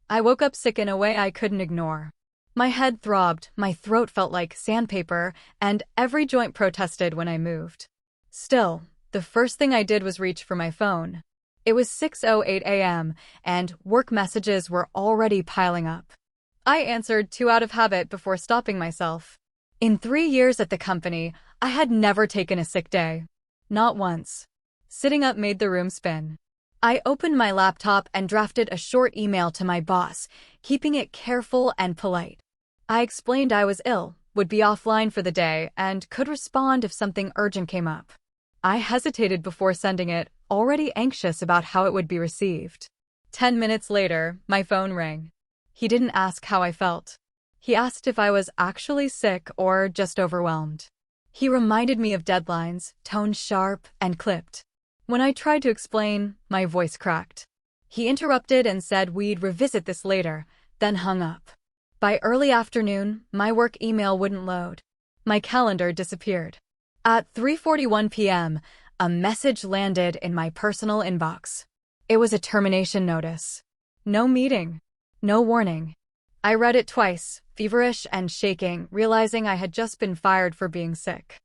I woke up sick in a way I couldn't ignore. My head throbbed, my throat felt like sandpaper, and every joint protested when I moved. Still, the first thing I did was reach for my phone. It was 6:08 a.m., and work messages were already piling up. I answered, too out of habit, before stopping myself. In 3 years at the company, I had never taken a sick day. Not once. Sitting up made the room spin. I opened my laptop and drafted a short email to my boss, keeping it careful and polite. I explained I was ill, would be offline for the day, and could respond if something urgent came up. I hesitated before sending it, already anxious about how it would be received. 10 minutes later, my phone rang. He didn't ask how I felt. He asked if I was actually sick or just overwhelmed. He reminded me of deadlines, toned sharp and clipped. When I tried to explain, my voice cracked. He interrupted and said we'd revisit this later, then hung up. By early afternoon, my work email wouldn't load. My calendar disappeared. At 3:41 p.m., a message landed in my personal inbox. It was a termination notice. No meeting. No warning. I read it twice, feverish and shaking, realizing I had just been fired for being sick.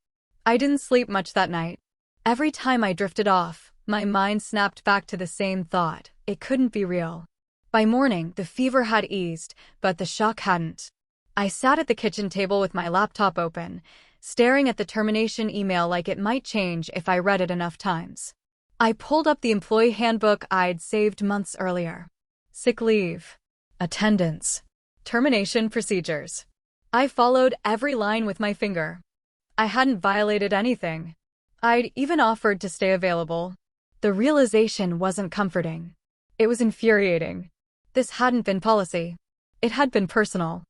I didn't sleep much that night. Every time I drifted off, my mind snapped back to the same thought. It couldn't be real. By morning, the fever had eased, but the shock hadn't. I sat at the kitchen table with my laptop open, staring at the termination email like it might change if I read it enough times. I pulled up the employee handbook I'd saved months earlier. Sick leave. Attendance. Termination procedures. I followed every line with my finger. I hadn't violated anything. I'd even offered to stay available. The realization wasn't comforting. It was infuriating. This hadn't been policy. It had been personal.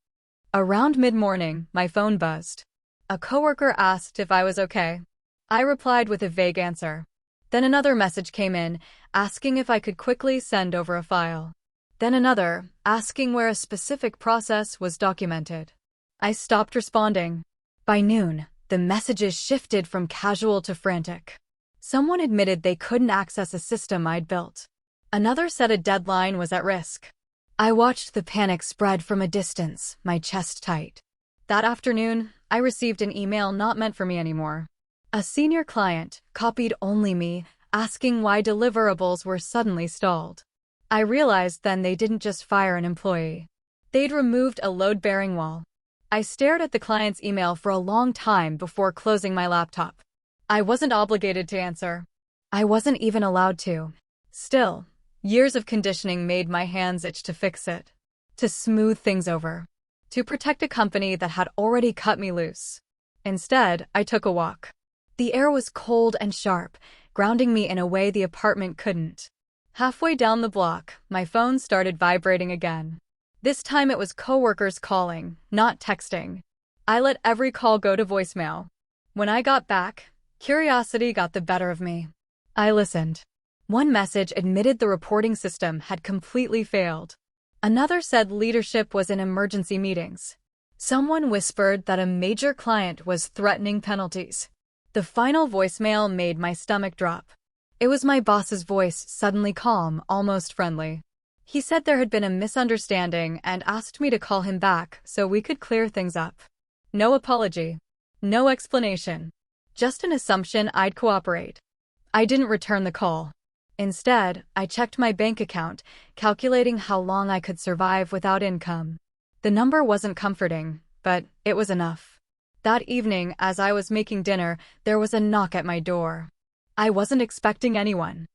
Around mid-morning, my phone buzzed. A coworker asked if I was okay. I replied with a vague answer. Then another message came in, asking if I could quickly send over a file. Then another, asking where a specific process was documented. I stopped responding. By noon, the messages shifted from casual to frantic. Someone admitted they couldn't access a system I'd built. Another said a deadline was at risk. I watched the panic spread from a distance, my chest tight. That afternoon, I received an email not meant for me anymore. A senior client, copied only me, asking why deliverables were suddenly stalled. I realized then they didn't just fire an employee. They'd removed a load-bearing wall. I stared at the client's email for a long time before closing my laptop. I wasn't obligated to answer. I wasn't even allowed to. Still, years of conditioning made my hands itch to fix it, to smooth things over, to protect a company that had already cut me loose. Instead, I took a walk. The air was cold and sharp, grounding me in a way the apartment couldn't. Halfway down the block, my phone started vibrating again. This time it was coworkers calling, not texting. I let every call go to voicemail. When I got back, curiosity got the better of me. I listened. One message admitted the reporting system had completely failed. Another said leadership was in emergency meetings. Someone whispered that a major client was threatening penalties. The final voicemail made my stomach drop. It was my boss's voice, suddenly calm, almost friendly. He said there had been a misunderstanding and asked me to call him back so we could clear things up. No apology. No explanation. Just an assumption I'd cooperate. I didn't return the call. Instead, I checked my bank account, calculating how long I could survive without income. The number wasn't comforting, but it was enough. That evening, as I was making dinner, there was a knock at my door. I wasn't expecting anyone.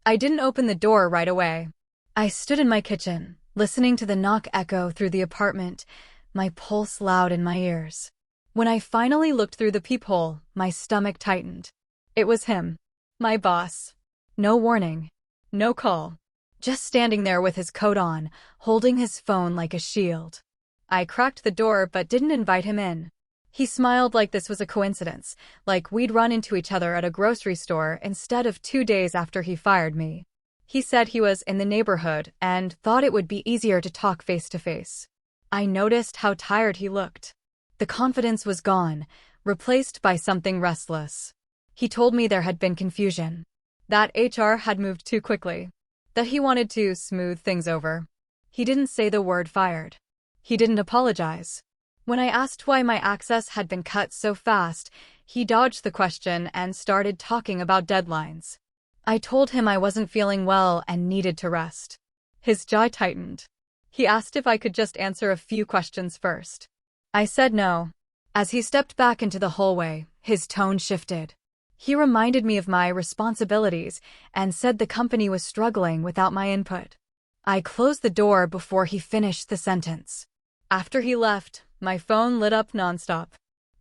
I didn't open the door right away. I stood in my kitchen, listening to the knock echo through the apartment, my pulse loud in my ears. When I finally looked through the peephole, my stomach tightened. It was him. My boss. No warning. No call. Just standing there with his coat on, holding his phone like a shield. I cracked the door but didn't invite him in. He smiled like this was a coincidence, like we'd run into each other at a grocery store instead of 2 days after he fired me. He said he was in the neighborhood and thought it would be easier to talk face to face. I noticed how tired he looked. The confidence was gone, replaced by something restless. He told me there had been confusion, that HR had moved too quickly, that he wanted to smooth things over. He didn't say the word fired. He didn't apologize. When I asked why my access had been cut so fast, he dodged the question and started talking about deadlines. I told him I wasn't feeling well and needed to rest. His jaw tightened. He asked if I could just answer a few questions first. I said no. As he stepped back into the hallway, his tone shifted. He reminded me of my responsibilities and said the company was struggling without my input. I closed the door before he finished the sentence. After he left, my phone lit up nonstop.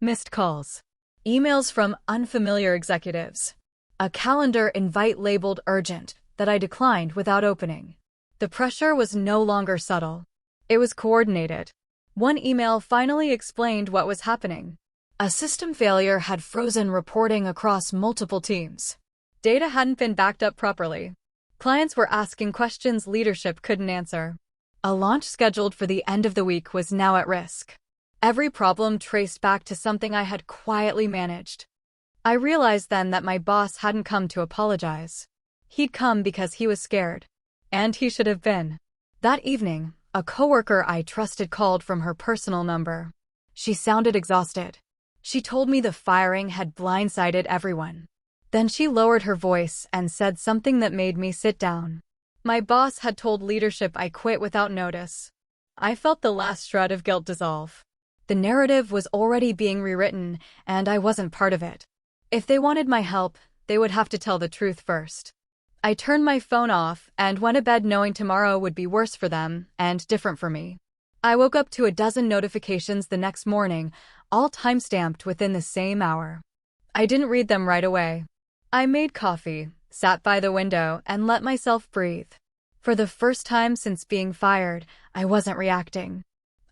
Missed calls. Emails from unfamiliar executives. A calendar invite labeled urgent that I declined without opening. The pressure was no longer subtle. It was coordinated. One email finally explained what was happening. A system failure had frozen reporting across multiple teams. Data hadn't been backed up properly. Clients were asking questions leadership couldn't answer. A launch scheduled for the end of the week was now at risk. Every problem traced back to something I had quietly managed. I realized then that my boss hadn't come to apologize. He'd come because he was scared. And he should have been. That evening, a coworker I trusted called from her personal number. She sounded exhausted. She told me the firing had blindsided everyone. Then she lowered her voice and said something that made me sit down. My boss had told leadership I quit without notice. I felt the last shred of guilt dissolve. The narrative was already being rewritten, and I wasn't part of it. If they wanted my help, they would have to tell the truth first. I turned my phone off and went to bed knowing tomorrow would be worse for them and different for me. I woke up to a dozen notifications the next morning, all time-stamped within the same hour. I didn't read them right away. I made coffee, sat by the window, and let myself breathe. For the first time since being fired, I wasn't reacting.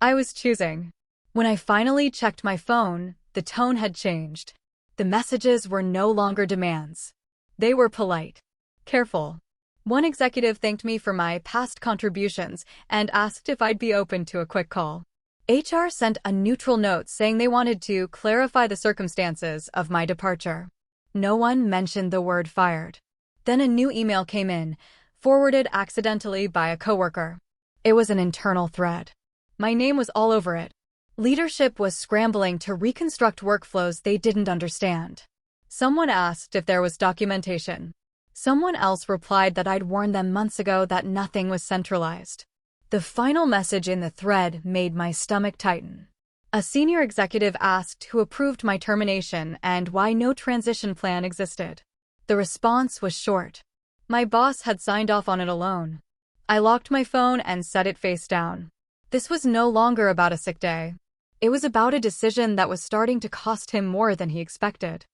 I was choosing. When I finally checked my phone, the tone had changed. The messages were no longer demands. They were polite. Careful. One executive thanked me for my past contributions and asked if I'd be open to a quick call. HR sent a neutral note saying they wanted to clarify the circumstances of my departure. No one mentioned the word fired. Then a new email came in, forwarded accidentally by a coworker. It was an internal thread. My name was all over it. Leadership was scrambling to reconstruct workflows they didn't understand. Someone asked if there was documentation. Someone else replied that I'd warned them months ago that nothing was centralized. The final message in the thread made my stomach tighten. A senior executive asked who approved my termination and why no transition plan existed. The response was short. My boss had signed off on it alone. I locked my phone and set it face down. This was no longer about a sick day. It was about a decision that was starting to cost him more than he expected.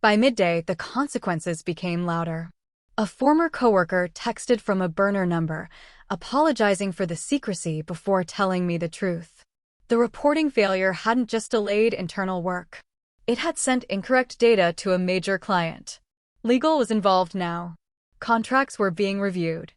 By midday, the consequences became louder. A former coworker texted from a burner number, apologizing for the secrecy before telling me the truth. The reporting failure hadn't just delayed internal work. It had sent incorrect data to a major client. Legal was involved now. Contracts were being reviewed.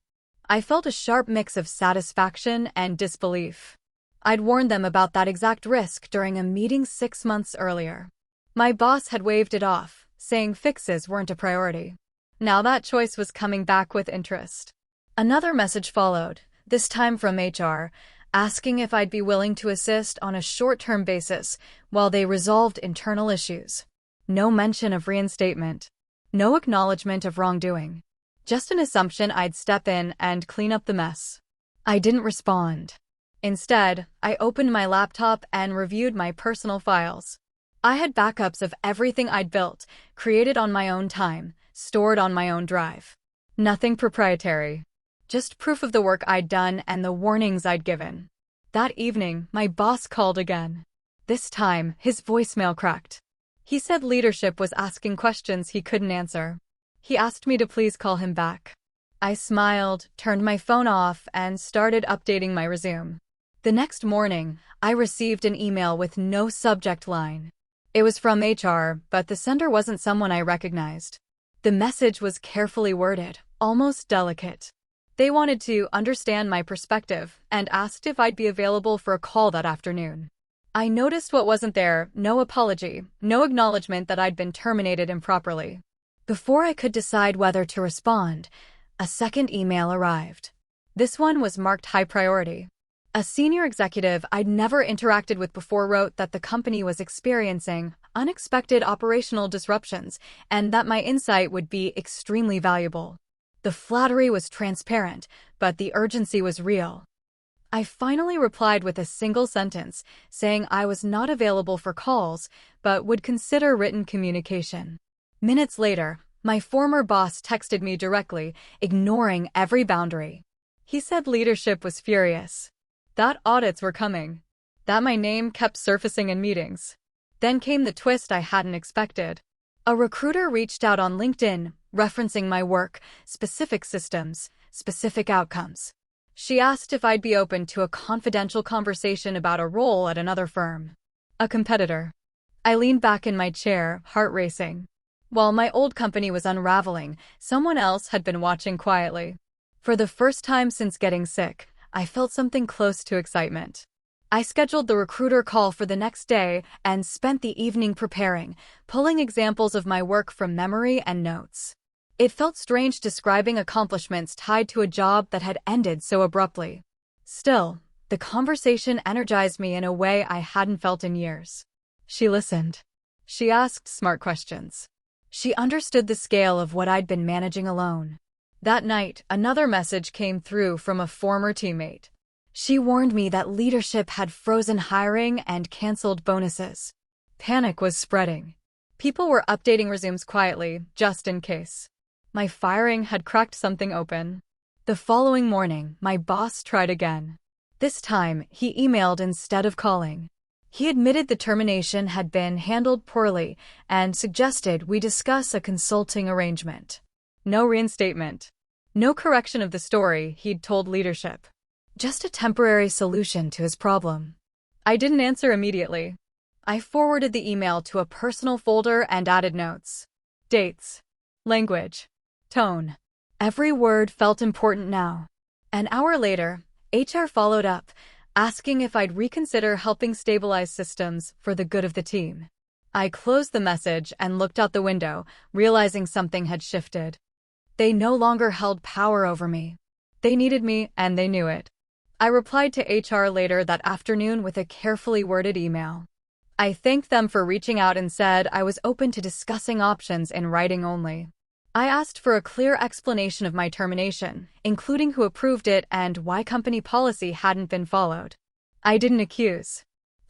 I felt a sharp mix of satisfaction and disbelief. I'd warned them about that exact risk during a meeting 6 months earlier. My boss had waved it off, saying fixes weren't a priority. Now that choice was coming back with interest. Another message followed, this time from HR, asking if I'd be willing to assist on a short-term basis while they resolved internal issues. No mention of reinstatement. No acknowledgement of wrongdoing. Just an assumption I'd step in and clean up the mess. I didn't respond. Instead, I opened my laptop and reviewed my personal files. I had backups of everything I'd built, created on my own time, stored on my own drive. Nothing proprietary. Just proof of the work I'd done and the warnings I'd given. That evening, my boss called again. This time, his voicemail cracked. He said leadership was asking questions he couldn't answer. He asked me to please call him back. I smiled, turned my phone off, and started updating my resume. The next morning, I received an email with no subject line. It was from HR, but the sender wasn't someone I recognized. The message was carefully worded, almost delicate. They wanted to understand my perspective and asked if I'd be available for a call that afternoon. I noticed what wasn't there: no apology, no acknowledgement that I'd been terminated improperly. Before I could decide whether to respond, a second email arrived. This one was marked high priority. A senior executive I'd never interacted with before wrote that the company was experiencing unexpected operational disruptions and that my insight would be extremely valuable. The flattery was transparent, but the urgency was real. I finally replied with a single sentence, saying I was not available for calls, but would consider written communication. Minutes later, my former boss texted me directly, ignoring every boundary. He said leadership was furious, that audits were coming, that my name kept surfacing in meetings. Then came the twist I hadn't expected. A recruiter reached out on LinkedIn, referencing my work, specific systems, specific outcomes. She asked if I'd be open to a confidential conversation about a role at another firm, a competitor. I leaned back in my chair, heart racing. While my old company was unraveling, someone else had been watching quietly. For the first time since getting sick, I felt something close to excitement. I scheduled the recruiter call for the next day and spent the evening preparing, pulling examples of my work from memory and notes. It felt strange describing accomplishments tied to a job that had ended so abruptly. Still, the conversation energized me in a way I hadn't felt in years. She listened. She asked smart questions. She understood the scale of what I'd been managing alone. That night, another message came through from a former teammate. She warned me that leadership had frozen hiring and canceled bonuses. Panic was spreading. People were updating resumes quietly, just in case. My firing had cracked something open. The following morning, my boss tried again. This time, he emailed instead of calling. He admitted the termination had been handled poorly and suggested we discuss a consulting arrangement. No reinstatement. No correction of the story he'd told leadership. Just a temporary solution to his problem. I didn't answer immediately. I forwarded the email to a personal folder and added notes. Dates. Language. Tone. Every word felt important now. An hour later, HR followed up, asking if I'd reconsider helping stabilize systems for the good of the team. I closed the message and looked out the window, realizing something had shifted. They no longer held power over me. They needed me, and they knew it. I replied to HR later that afternoon with a carefully worded email. I thanked them for reaching out and said I was open to discussing options in writing only. I asked for a clear explanation of my termination, including who approved it and why company policy hadn't been followed. I didn't accuse.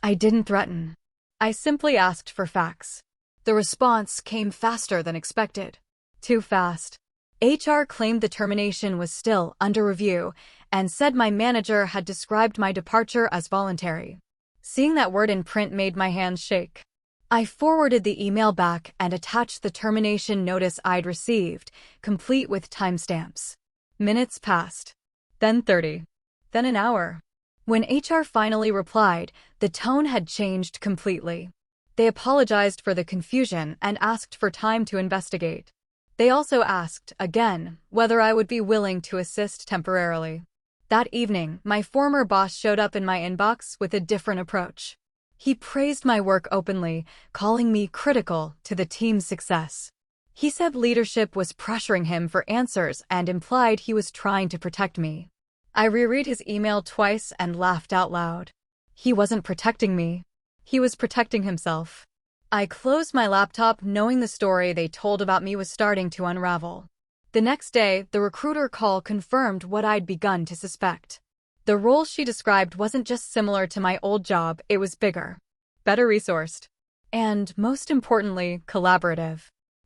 I didn't threaten. I simply asked for facts. The response came faster than expected. Too fast. HR claimed the termination was still under review and said my manager had described my departure as voluntary. Seeing that word in print made my hands shake. I forwarded the email back and attached the termination notice I'd received, complete with timestamps. Minutes passed. Then 30. Then an hour. When HR finally replied, the tone had changed completely. They apologized for the confusion and asked for time to investigate. They also asked, again, whether I would be willing to assist temporarily. That evening, my former boss showed up in my inbox with a different approach. He praised my work openly, calling me critical to the team's success. He said leadership was pressuring him for answers and implied he was trying to protect me. I reread his email twice and laughed out loud. He wasn't protecting me. He was protecting himself. I closed my laptop knowing the story they told about me was starting to unravel. The next day, the recruiter call confirmed what I'd begun to suspect. The role she described wasn't just similar to my old job, it was bigger, better resourced, and, most importantly, collaborative.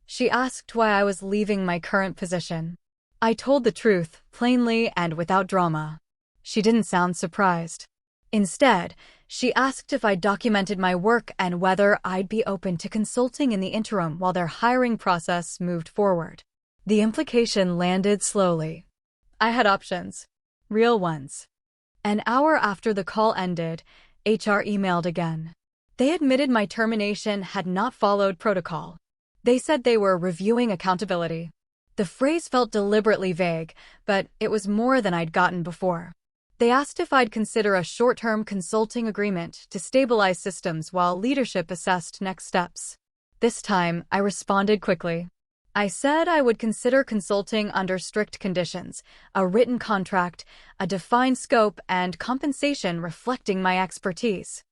She asked why I was leaving my current position. I told the truth, plainly and without drama. She didn't sound surprised. Instead, she asked if I documented my work and whether I'd be open to consulting in the interim while their hiring process moved forward. The implication landed slowly. I had options. Real ones. An hour after the call ended, HR emailed again. They admitted my termination had not followed protocol. They said they were reviewing accountability. The phrase felt deliberately vague, but it was more than I'd gotten before. They asked if I'd consider a short-term consulting agreement to stabilize systems while leadership assessed next steps. This time, I responded quickly. I said I would consider consulting under strict conditions, a written contract, a defined scope, and compensation reflecting my expertise.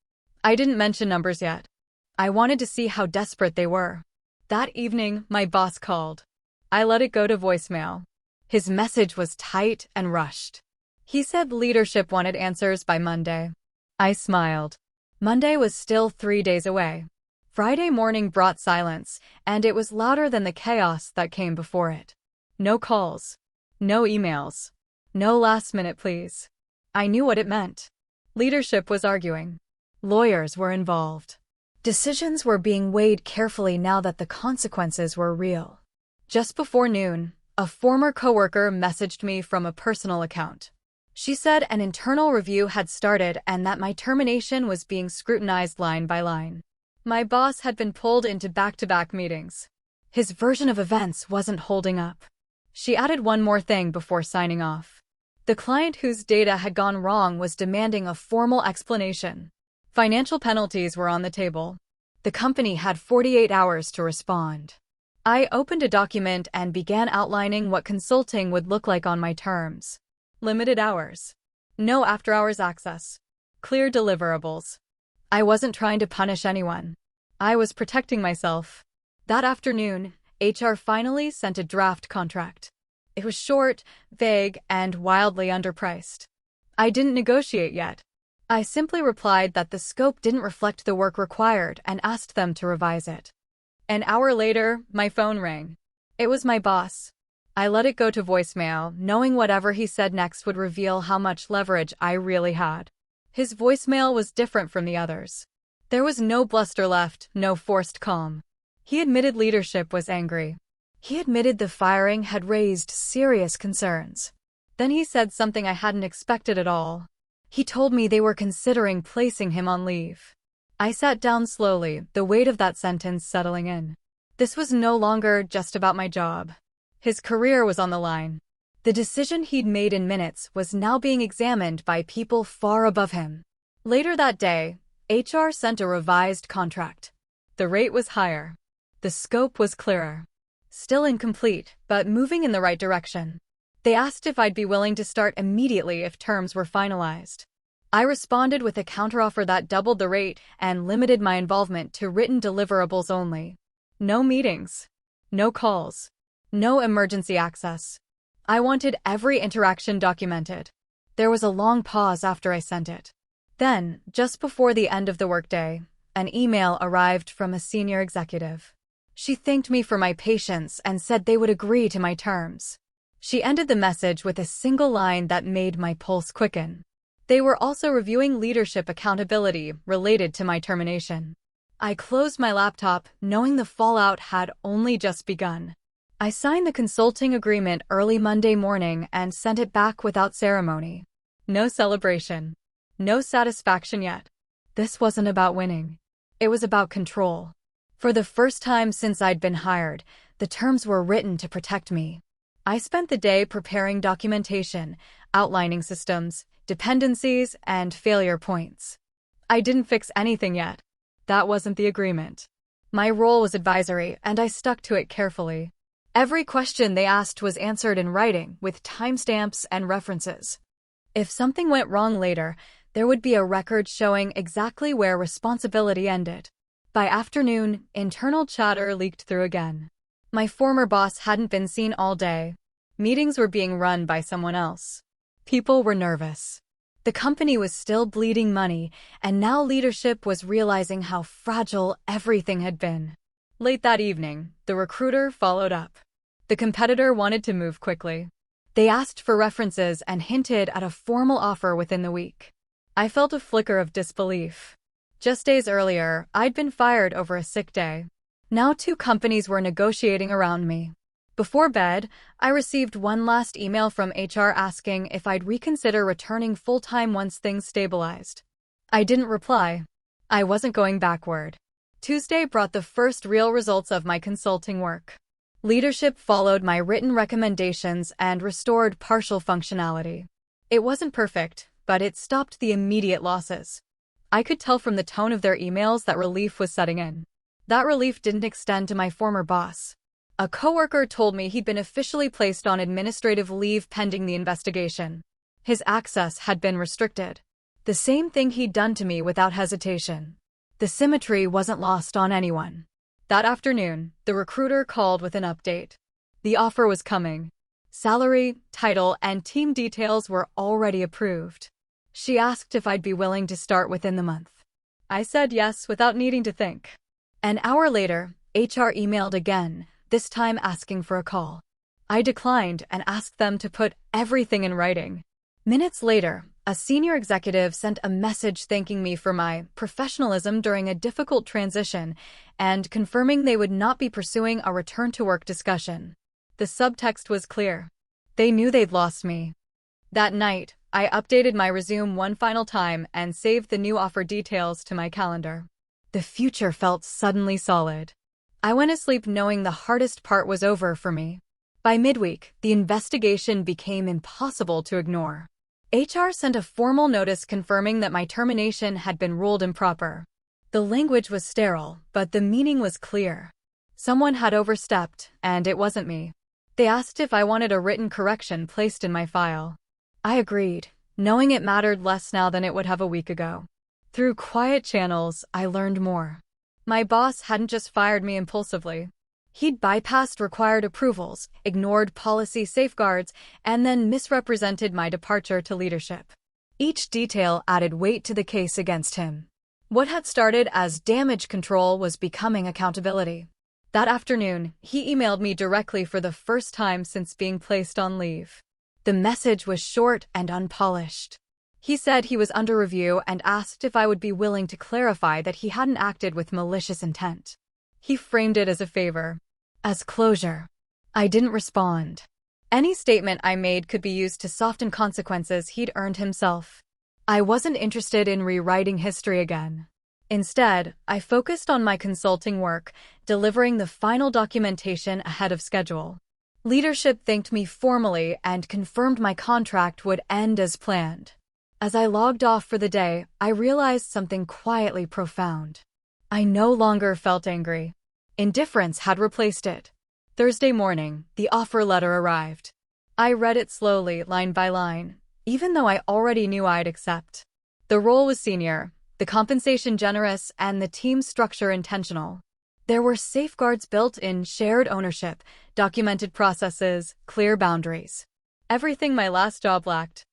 I didn't mention numbers yet. I wanted to see how desperate they were. That evening, my boss called. I let it go to voicemail. His message was tight and rushed. He said leadership wanted answers by Monday. I smiled. Monday was still 3 days away. Friday morning brought silence, and it was louder than the chaos that came before it. No calls. No emails. No last-minute pleas. I knew what it meant. Leadership was arguing. Lawyers were involved. Decisions were being weighed carefully now that the consequences were real. Just before noon, a former coworker messaged me from a personal account. She said an internal review had started and that my termination was being scrutinized line by line. My boss had been pulled into back-to-back meetings. His version of events wasn't holding up. She added one more thing before signing off. The client whose data had gone wrong was demanding a formal explanation. Financial penalties were on the table. The company had 48 hours to respond. I opened a document and began outlining what consulting would look like on my terms. Limited hours. No after-hours access. Clear deliverables. I wasn't trying to punish anyone. I was protecting myself. That afternoon, HR finally sent a draft contract. It was short, vague, and wildly underpriced. I didn't negotiate yet. I simply replied that the scope didn't reflect the work required and asked them to revise it. An hour later, my phone rang. It was my boss. I let it go to voicemail, knowing whatever he said next would reveal how much leverage I really had. His voicemail was different from the others. There was no bluster left, no forced calm. He admitted leadership was angry. He admitted the firing had raised serious concerns. Then he said something I hadn't expected at all. He told me they were considering placing him on leave. I sat down slowly, the weight of that sentence settling in. This was no longer just about my job. His career was on the line. The decision he'd made in minutes was now being examined by people far above him. Later that day, HR sent a revised contract. The rate was higher. The scope was clearer. Still incomplete, but moving in the right direction. They asked if I'd be willing to start immediately if terms were finalized. I responded with a counteroffer that doubled the rate and limited my involvement to written deliverables only. No meetings. No calls. No emergency access. I wanted every interaction documented. There was a long pause after I sent it. Then, just before the end of the workday, an email arrived from a senior executive. She thanked me for my patience and said they would agree to my terms. She ended the message with a single line that made my pulse quicken. They were also reviewing leadership accountability related to my termination. I closed my laptop, knowing the fallout had only just begun. I signed the consulting agreement early Monday morning and sent it back without ceremony. No celebration. No satisfaction yet. This wasn't about winning. It was about control. For the first time since I'd been hired, the terms were written to protect me. I spent the day preparing documentation, outlining systems, dependencies, and failure points. I didn't fix anything yet. That wasn't the agreement. My role was advisory, and I stuck to it carefully. Every question they asked was answered in writing, with timestamps and references. If something went wrong later, there would be a record showing exactly where responsibility ended. By afternoon, internal chatter leaked through again. My former boss hadn't been seen all day. Meetings were being run by someone else. People were nervous. The company was still bleeding money, and now leadership was realizing how fragile everything had been. Late that evening, the recruiter followed up. The competitor wanted to move quickly. They asked for references and hinted at a formal offer within the week. I felt a flicker of disbelief. Just days earlier, I'd been fired over a sick day. Now 2 companies were negotiating around me. Before bed, I received one last email from HR asking if I'd reconsider returning full-time once things stabilized. I didn't reply. I wasn't going backward. Tuesday brought the first real results of my consulting work. Leadership followed my written recommendations and restored partial functionality. It wasn't perfect, but it stopped the immediate losses. I could tell from the tone of their emails that relief was setting in. That relief didn't extend to my former boss. A coworker told me he'd been officially placed on administrative leave pending the investigation. His access had been restricted. The same thing he'd done to me without hesitation. The symmetry wasn't lost on anyone. That afternoon, the recruiter called with an update. The offer was coming. Salary, title, and team details were already approved. She asked if I'd be willing to start within the month. I said yes without needing to think. An hour later, HR emailed again, this time asking for a call. I declined and asked them to put everything in writing. Minutes later, a senior executive sent a message thanking me for my professionalism during a difficult transition and confirming they would not be pursuing a return-to-work discussion. The subtext was clear. They knew they'd lost me. That night, I updated my resume one final time and saved the new offer details to my calendar. The future felt suddenly solid. I went to sleep knowing the hardest part was over for me. By midweek, the investigation became impossible to ignore. HR sent a formal notice confirming that my termination had been ruled improper. The language was sterile, but the meaning was clear. Someone had overstepped, and it wasn't me. They asked if I wanted a written correction placed in my file. I agreed, knowing it mattered less now than it would have a week ago. Through quiet channels, I learned more. My boss hadn't just fired me impulsively. He'd bypassed required approvals, ignored policy safeguards, and then misrepresented my departure to leadership. Each detail added weight to the case against him. What had started as damage control was becoming accountability. That afternoon, he emailed me directly for the first time since being placed on leave. The message was short and unpolished. He said he was under review and asked if I would be willing to clarify that he hadn't acted with malicious intent. He framed it as a favor, as closure. I didn't respond. Any statement I made could be used to soften consequences he'd earned himself. I wasn't interested in rewriting history again. Instead, I focused on my consulting work, delivering the final documentation ahead of schedule. Leadership thanked me formally and confirmed my contract would end as planned. As I logged off for the day, I realized something quietly profound. I no longer felt angry. Indifference had replaced it. Thursday morning, the offer letter arrived. I read it slowly, line by line, even though I already knew I'd accept. The role was senior, the compensation generous, and the team structure intentional. There were safeguards built in: shared ownership, documented processes, clear boundaries. Everything my last job lacked.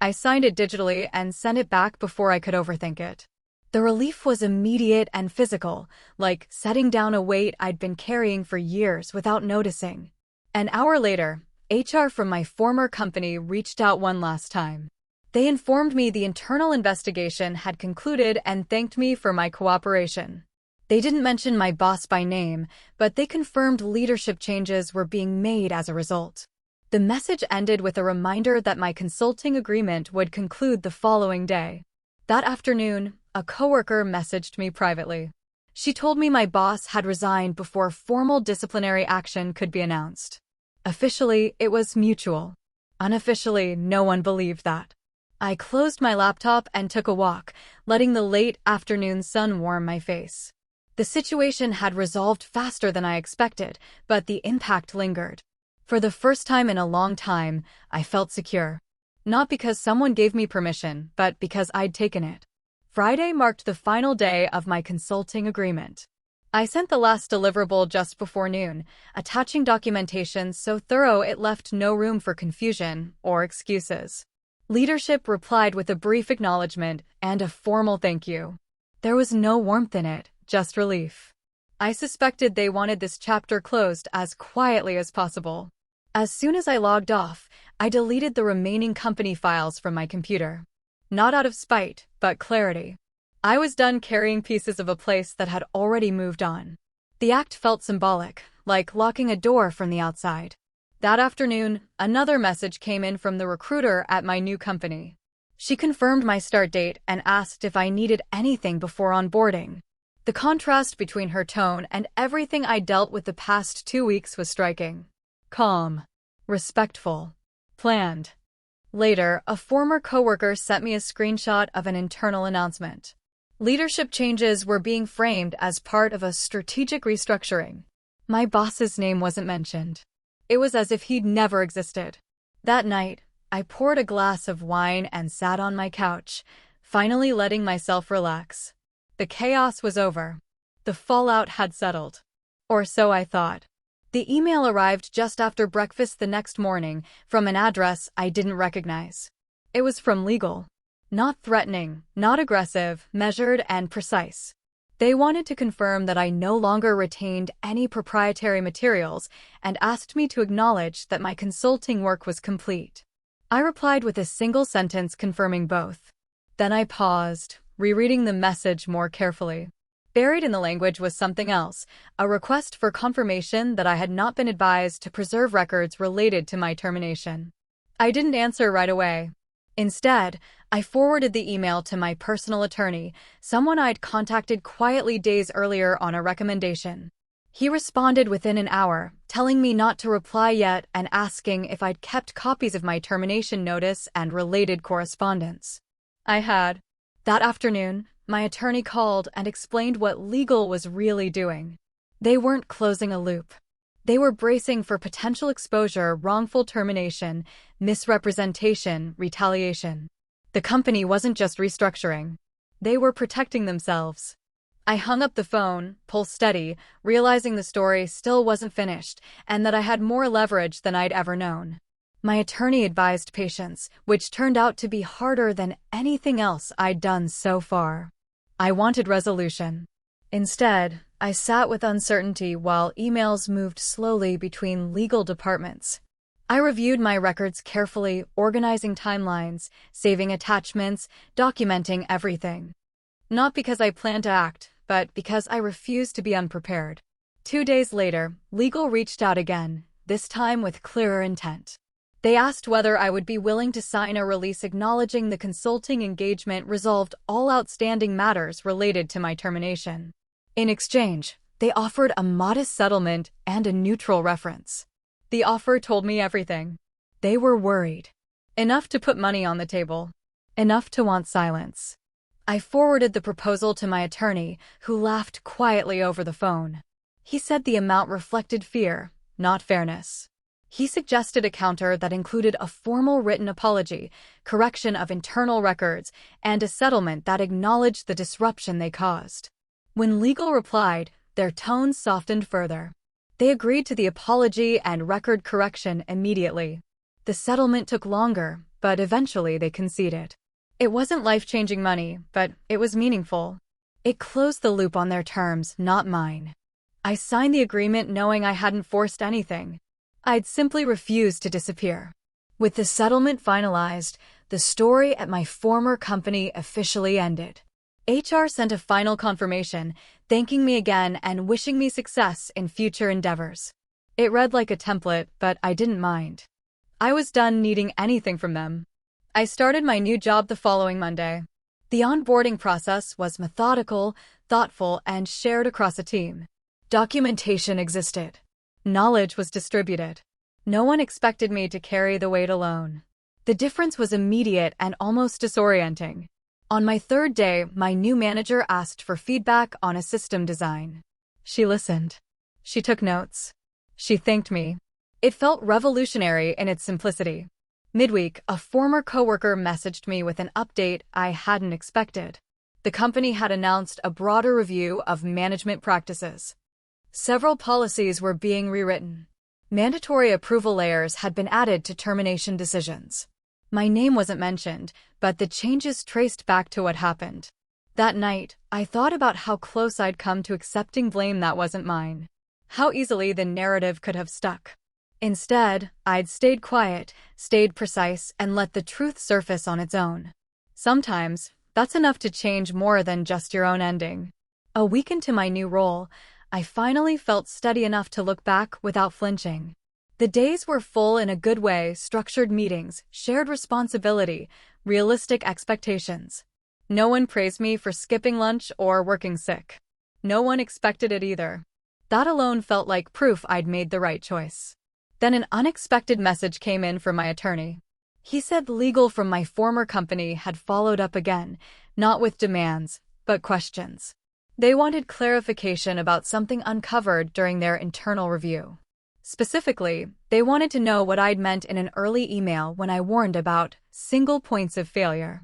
I signed it digitally and sent it back before I could overthink it. The relief was immediate and physical, like setting down a weight I'd been carrying for years without noticing. An hour later, HR from my former company reached out one last time. They informed me the internal investigation had concluded and thanked me for my cooperation. They didn't mention my boss by name, but they confirmed leadership changes were being made as a result. The message ended with a reminder that my consulting agreement would conclude the following day. That afternoon, a coworker messaged me privately. She told me my boss had resigned before formal disciplinary action could be announced. Officially, it was mutual. Unofficially, no one believed that. I closed my laptop and took a walk, letting the late afternoon sun warm my face. The situation had resolved faster than I expected, but the impact lingered. For the first time in a long time, I felt secure. Not because someone gave me permission, but because I'd taken it. Friday marked the final day of my consulting agreement. I sent the last deliverable just before noon, attaching documentation so thorough it left no room for confusion or excuses. Leadership replied with a brief acknowledgement and a formal thank you. There was no warmth in it, just relief. I suspected they wanted this chapter closed as quietly as possible. As soon as I logged off, I deleted the remaining company files from my computer. Not out of spite, but clarity. I was done carrying pieces of a place that had already moved on. The act felt symbolic, like locking a door from the outside. That afternoon, another message came in from the recruiter at my new company. She confirmed my start date and asked if I needed anything before onboarding. The contrast between her tone and everything I dealt with the past 2 weeks was striking. Calm, respectful, planned. Later, a former coworker sent me a screenshot of an internal announcement. Leadership changes were being framed as part of a strategic restructuring. My boss's name wasn't mentioned. It was as if he'd never existed. That night, I poured a glass of wine and sat on my couch, finally letting myself relax. The chaos was over. The fallout had settled. Or so I thought. The email arrived just after breakfast the next morning from an address I didn't recognize. It was from legal. Not threatening, not aggressive, measured and precise. They wanted to confirm that I no longer retained any proprietary materials and asked me to acknowledge that my consulting work was complete. I replied with a single sentence confirming both. Then I paused, rereading the message more carefully. Buried in the language was something else, a request for confirmation that I had not been advised to preserve records related to my termination. I didn't answer right away. Instead, I forwarded the email to my personal attorney, someone I'd contacted quietly days earlier on a recommendation. He responded within an hour, telling me not to reply yet and asking if I'd kept copies of my termination notice and related correspondence. I had. That afternoon, my attorney called and explained what legal was really doing. They weren't closing a loop. They were bracing for potential exposure, wrongful termination, misrepresentation, retaliation. The company wasn't just restructuring. They were protecting themselves. I hung up the phone, pulse steady, realizing the story still wasn't finished and that I had more leverage than I'd ever known. My attorney advised patience, which turned out to be harder than anything else I'd done so far. I wanted resolution. Instead, I sat with uncertainty while emails moved slowly between legal departments. I reviewed my records carefully, organizing timelines, saving attachments, documenting everything. Not because I planned to act, but because I refused to be unprepared. 2 days later, legal reached out again, this time with clearer intent. They asked whether I would be willing to sign a release acknowledging the consulting engagement resolved all outstanding matters related to my termination. In exchange, they offered a modest settlement and a neutral reference. The offer told me everything. They were worried. Enough to put money on the table. Enough to want silence. I forwarded the proposal to my attorney, who laughed quietly over the phone. He said the amount reflected fear, not fairness. He suggested a counter that included a formal written apology, correction of internal records, and a settlement that acknowledged the disruption they caused. When legal replied, their tone softened further. They agreed to the apology and record correction immediately. The settlement took longer, but eventually they conceded. It wasn't life-changing money, but it was meaningful. It closed the loop on their terms, not mine. I signed the agreement knowing I hadn't forced anything. I'd simply refused to disappear. With the settlement finalized, the story at my former company officially ended. HR sent a final confirmation, thanking me again and wishing me success in future endeavors. It read like a template, but I didn't mind. I was done needing anything from them. I started my new job the following Monday. The onboarding process was methodical, thoughtful, and shared across a team. Documentation existed. Knowledge was distributed. No one expected me to carry the weight alone. The difference was immediate and almost disorienting. On my third day, my new manager asked for feedback on a system design. She listened. She took notes. She thanked me. It felt revolutionary in its simplicity. Midweek, a former coworker messaged me with an update I hadn't expected. The company had announced a broader review of management practices. Several policies were being rewritten. Mandatory approval layers had been added to termination decisions. My name wasn't mentioned, but the changes traced back to what happened. That night, I thought about how close I'd come to accepting blame that wasn't mine. How easily the narrative could have stuck. Instead, I'd stayed quiet, stayed precise, and let the truth surface on its own. Sometimes, that's enough to change more than just your own ending. A week into my new role, I finally felt steady enough to look back without flinching. The days were full in a good way: structured meetings, shared responsibility, realistic expectations. No one praised me for skipping lunch or working sick. No one expected it either. That alone felt like proof I'd made the right choice. Then an unexpected message came in from my attorney. He said legal from my former company had followed up again, not with demands, but questions. They wanted clarification about something uncovered during their internal review. Specifically, they wanted to know what I'd meant in an early email when I warned about single points of failure.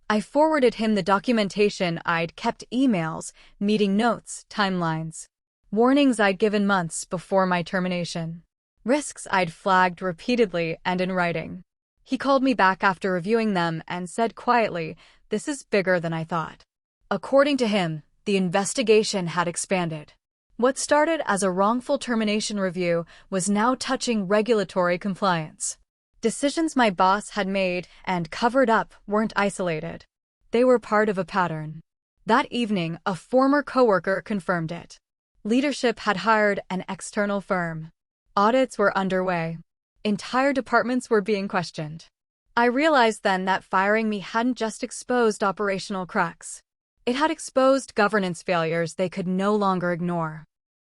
I forwarded him the documentation I'd kept: emails, meeting notes, timelines, warnings I'd given months before my termination, risks I'd flagged repeatedly and in writing. He called me back after reviewing them and said quietly, "This is bigger than I thought." According to him, the investigation had expanded. What started as a wrongful termination review was now touching regulatory compliance. Decisions my boss had made and covered up weren't isolated. They were part of a pattern. That evening, a former coworker confirmed it. Leadership had hired an external firm. Audits were underway. Entire departments were being questioned. I realized then that firing me hadn't just exposed operational cracks. It had exposed governance failures they could no longer ignore.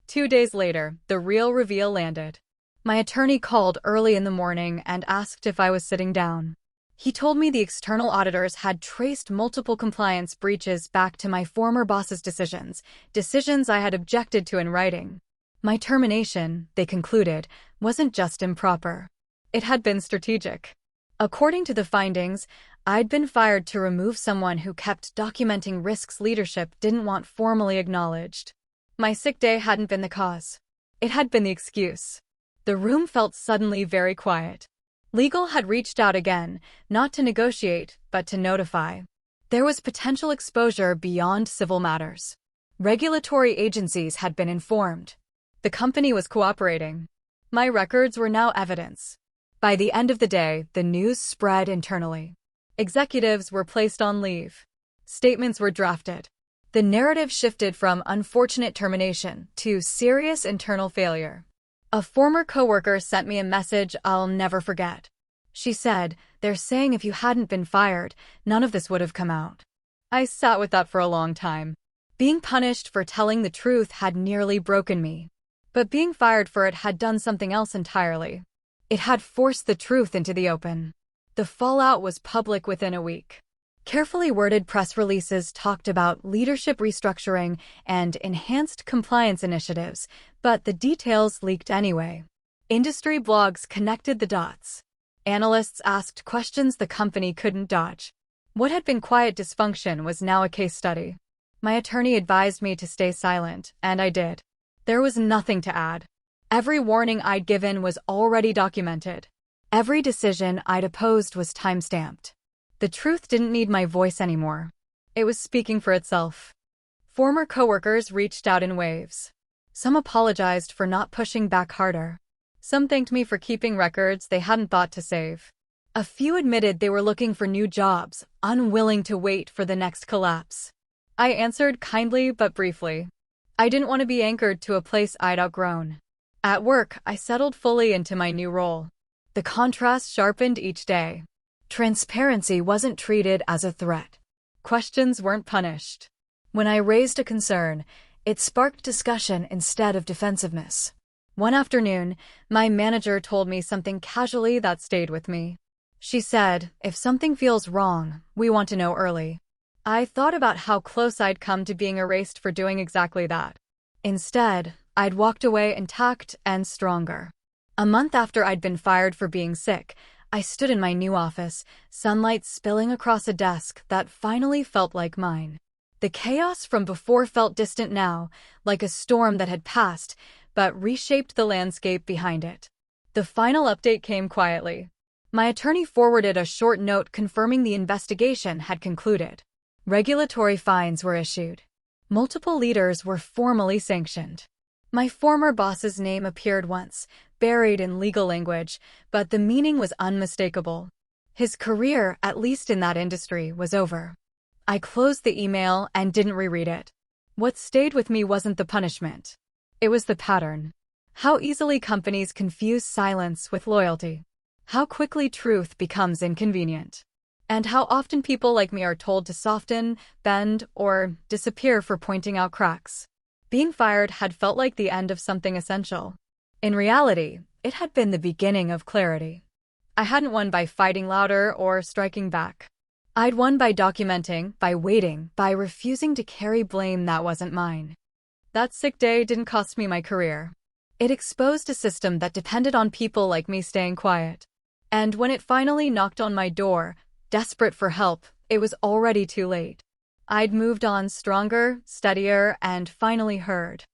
2 days later, the real reveal landed. My attorney called early in the morning and asked if I was sitting down. He told me the external auditors had traced multiple compliance breaches back to my former boss's decisions I had objected to in writing. My termination, they concluded, wasn't just improper. It had been strategic. According to the findings, I'd been fired to remove someone who kept documenting risks leadership didn't want formally acknowledged. My sick day hadn't been the cause. It had been the excuse. The room felt suddenly very quiet. Legal had reached out again, not to negotiate, but to notify. There was potential exposure beyond civil matters. Regulatory agencies had been informed. The company was cooperating. My records were now evidence. By the end of the day, the news spread internally. Executives were placed on leave. Statements were drafted. The narrative shifted from unfortunate termination to serious internal failure. A former coworker sent me a message I'll never forget. She said, "They're saying if you hadn't been fired, none of this would have come out." I sat with that for a long time. Being punished for telling the truth had nearly broken me. But being fired for it had done something else entirely. It had forced the truth into the open. The fallout was public within a week. Carefully worded press releases talked about leadership restructuring and enhanced compliance initiatives, but the details leaked anyway. Industry blogs connected the dots. Analysts asked questions the company couldn't dodge. What had been quiet dysfunction was now a case study. My attorney advised me to stay silent, and I did. There was nothing to add. Every warning I'd given was already documented. Every decision I'd opposed was time-stamped. The truth didn't need my voice anymore. It was speaking for itself. Former coworkers reached out in waves. Some apologized for not pushing back harder. Some thanked me for keeping records they hadn't thought to save. A few admitted they were looking for new jobs, unwilling to wait for the next collapse. I answered kindly but briefly. I didn't want to be anchored to a place I'd outgrown. At work, I settled fully into my new role. The contrast sharpened each day. Transparency wasn't treated as a threat. Questions weren't punished. When I raised a concern, it sparked discussion instead of defensiveness. One afternoon, my manager told me something casually that stayed with me. She said, "If something feels wrong, we want to know early." I thought about how close I'd come to being erased for doing exactly that. Instead, I'd walked away intact and stronger. A month after I'd been fired for being sick, I stood in my new office, sunlight spilling across a desk that finally felt like mine. The chaos from before felt distant now, like a storm that had passed, but reshaped the landscape behind it. The final update came quietly. My attorney forwarded a short note confirming the investigation had concluded. Regulatory fines were issued. Multiple leaders were formally sanctioned. My former boss's name appeared once, buried in legal language, but the meaning was unmistakable. His career, at least in that industry, was over. I closed the email and didn't reread it. What stayed with me wasn't the punishment. It was the pattern. How easily companies confuse silence with loyalty. How quickly truth becomes inconvenient. And how often people like me are told to soften, bend, or disappear for pointing out cracks. Being fired had felt like the end of something essential. In reality, it had been the beginning of clarity. I hadn't won by fighting louder or striking back. I'd won by documenting, by waiting, by refusing to carry blame that wasn't mine. That sick day didn't cost me my career. It exposed a system that depended on people like me staying quiet. And when it finally knocked on my door, desperate for help, it was already too late. I'd moved on stronger, steadier, and finally heard.